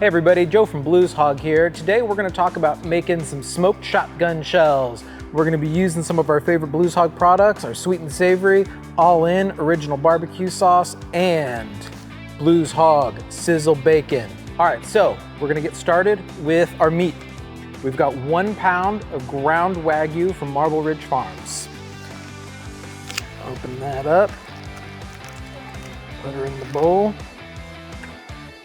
Hey everybody, Joe from Blues Hog here. Today we're going to talk about making some smoked shotgun shells. We're going to be using some of our favorite Blues Hog products, our sweet and savory, all-in original barbecue sauce, and Blues Hog sizzle bacon. All right, so we're going to get started with our meat. We've got 1 pound of ground Wagyu from Marble Ridge Farms. Open that up, put her in the bowl.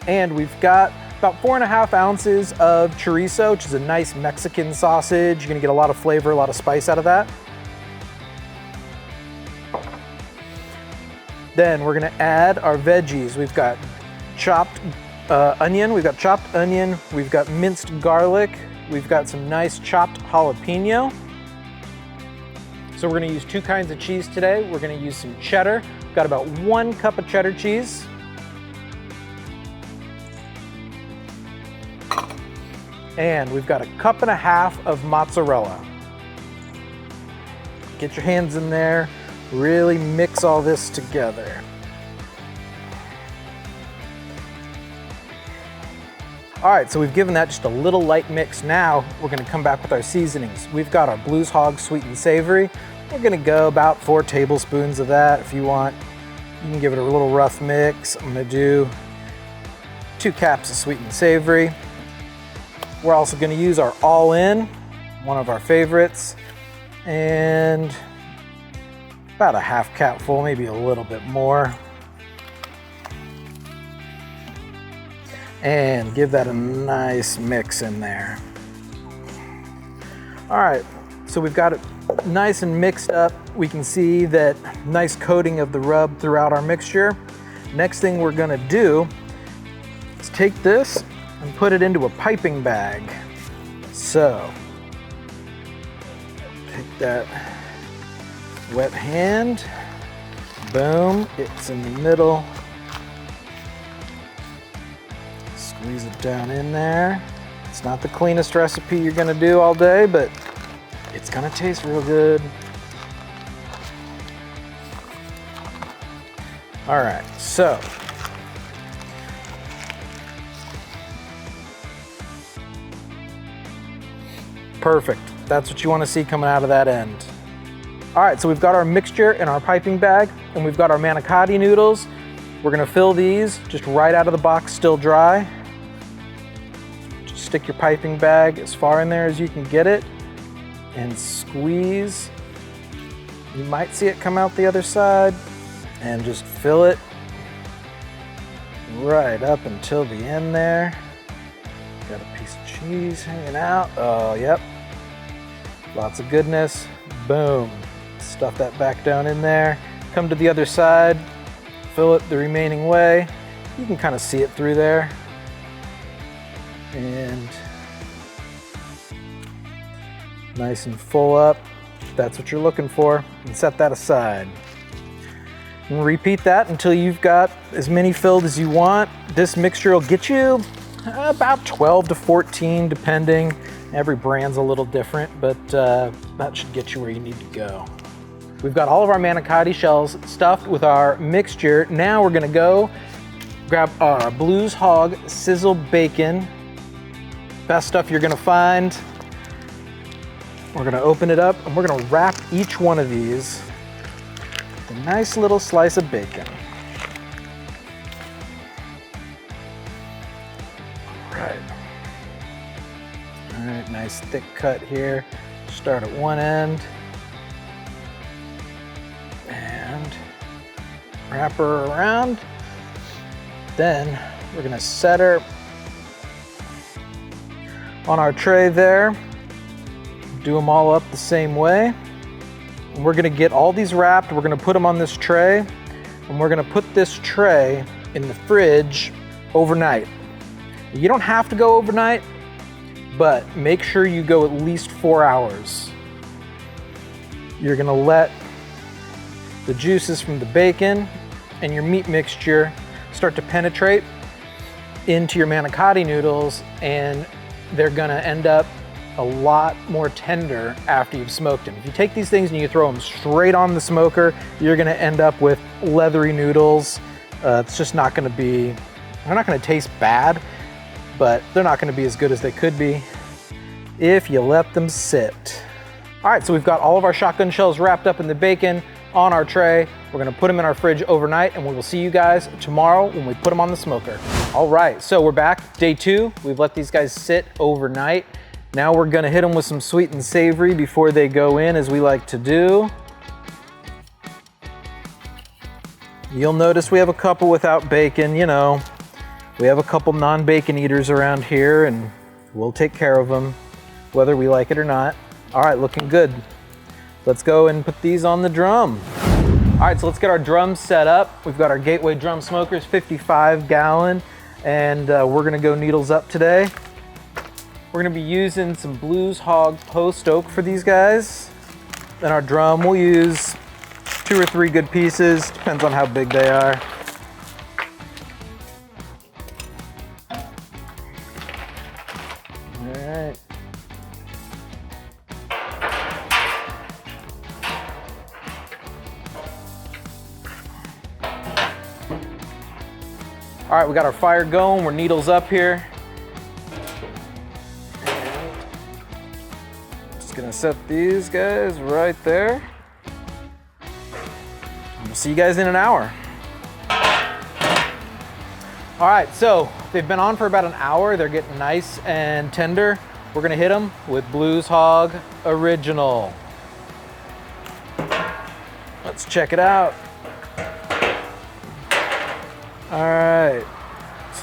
And we've got about 4.5 ounces of chorizo, which is a nice Mexican sausage. You're gonna get a lot of flavor, a lot of spice out of that. Then we're gonna add our veggies. We've got chopped onion, we've got minced garlic, we've got some nice chopped jalapeno. So we're gonna use 2 kinds of cheese today. We're gonna use some cheddar. We've got about 1 cup of cheddar cheese. And we've got 1.5 cups of mozzarella. Get your hands in there, really mix all this together. All right, so we've given that just a little light mix. Now we're gonna come back with our seasonings. We've got our Blues Hog sweet and savory. We're gonna go about 4 tablespoons of that. If you want, you can give it a little rough mix. I'm gonna do 2 caps of sweet and savory. We're also going to use our all-in, one of our favorites, and about a 1/2 cap full, maybe a little bit more. And give that a nice mix in there. All right, so we've got it nice and mixed up. We can see that nice coating of the rub throughout our mixture. Next thing we're going to do is take this and put it into a piping bag. So, take that wet hand, boom, it's in the middle. Squeeze it down in there. It's not the cleanest recipe you're gonna do all day, but it's gonna taste real good. All right, so, perfect. That's what you want to see coming out of that end. All right, so we've got our mixture in our piping bag, and we've got our manicotti noodles. We're gonna fill these just right out of the box, still dry. Just stick your piping bag as far in there as you can get it and squeeze. You might see it come out the other side, and just fill it right up until the end there. Got a piece of cheese hanging out. Oh, yep. Lots of goodness. Boom. Stuff that back down in there. Come to the other side. Fill it the remaining way. You can kind of see it through there. And nice and full up. That's what you're looking for. And set that aside. And repeat that until you've got as many filled as you want. This mixture will get you about 12 to 14, depending. Every brand's a little different, but that should get you where you need to go. We've got all of our manicotti shells stuffed with our mixture. Now we're gonna go grab our Blues Hog sizzle bacon. Best stuff you're gonna find. We're gonna open it up and we're gonna wrap each one of these with a nice little slice of bacon. All right, nice thick cut here. Start at one end and wrap her around. Then we're gonna set her on our tray there. Do them all up the same way. And we're gonna get all these wrapped. We're gonna put them on this tray, and we're gonna put this tray in the fridge overnight. You don't have to go overnight, but make sure you go at least 4 hours. You're gonna let the juices from the bacon and your meat mixture start to penetrate into your manicotti noodles, and they're gonna end up a lot more tender after you've smoked them. If you take these things and you throw them straight on the smoker, you're gonna end up with leathery noodles. It's just not gonna be, they're not gonna taste bad, but they're not gonna be as good as they could be if you let them sit. All right, so we've got all of our shotgun shells wrapped up in the bacon on our tray. We're gonna put them in our fridge overnight, and we will see you guys tomorrow when we put them on the smoker. All right, so we're back, day 2. We've let these guys sit overnight. Now we're gonna hit them with some sweet and savory before they go in, as we like to do. You'll notice we have a couple without bacon, you know. We have a couple non-bacon eaters around here, and we'll take care of them, whether we like it or not. All right, looking good. Let's go and put these on the drum. All right, so let's get our drums set up. We've got our Gateway drum smokers, 55 gallon, and we're gonna go needles up today. We're gonna be using some Blues Hog post oak for these guys. And our drum, we'll use 2 or 3 good pieces, depends on how big they are. All right. All right, we got our fire going. We're needles up here. And just gonna set these guys right there. And we'll see you guys in an hour. All right, so they've been on for about an hour. They're getting nice and tender. We're gonna hit them with Blues Hog Original. Let's check it out. All right,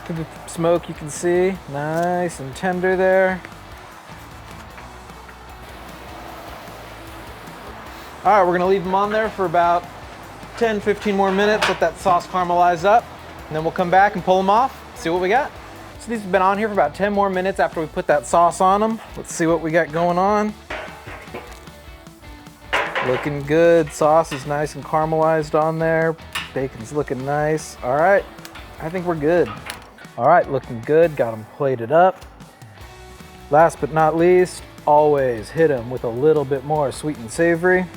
through the smoke you can see, nice and tender there. All right, we're gonna leave them on there for about 10, 15 more minutes, let that sauce caramelize up, and then we'll come back and pull them off, see what we got. So these have been on here for about 10 more minutes after we put that sauce on them. Let's see what we got going on. Looking good, sauce is nice and caramelized on there. Bacon's looking nice. All right, I think we're good. All right, looking good, got them plated up. Last but not least, always hit them with a little bit more sweet and savory.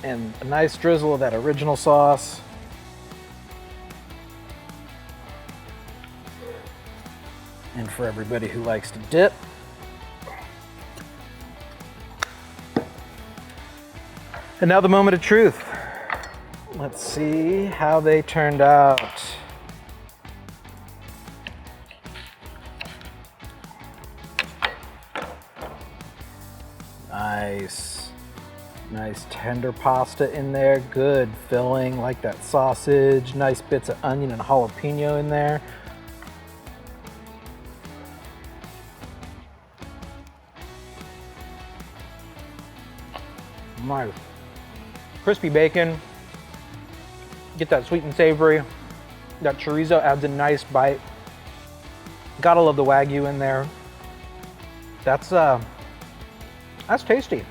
And a nice drizzle of that original sauce. And for everybody who likes to dip. And now the moment of truth. Let's see how they turned out. Nice. Nice tender pasta in there. Good filling, like that sausage. Nice bits of onion and jalapeno in there. Nice. Crispy bacon, get that sweet and savory. That chorizo adds a nice bite. Gotta love the Wagyu in there. That's tasty.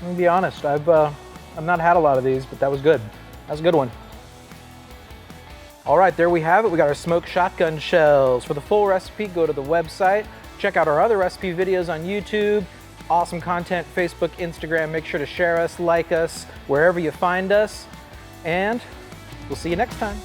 Let me be honest, I've not had a lot of these, but that was good. That's a good one. All right, there we have it. We got our smoked shotgun shells. For the full recipe, go to the website. Check out our other recipe videos on YouTube. Awesome content, Facebook, Instagram. Make sure to share us, like us, wherever you find us. And we'll see you next time.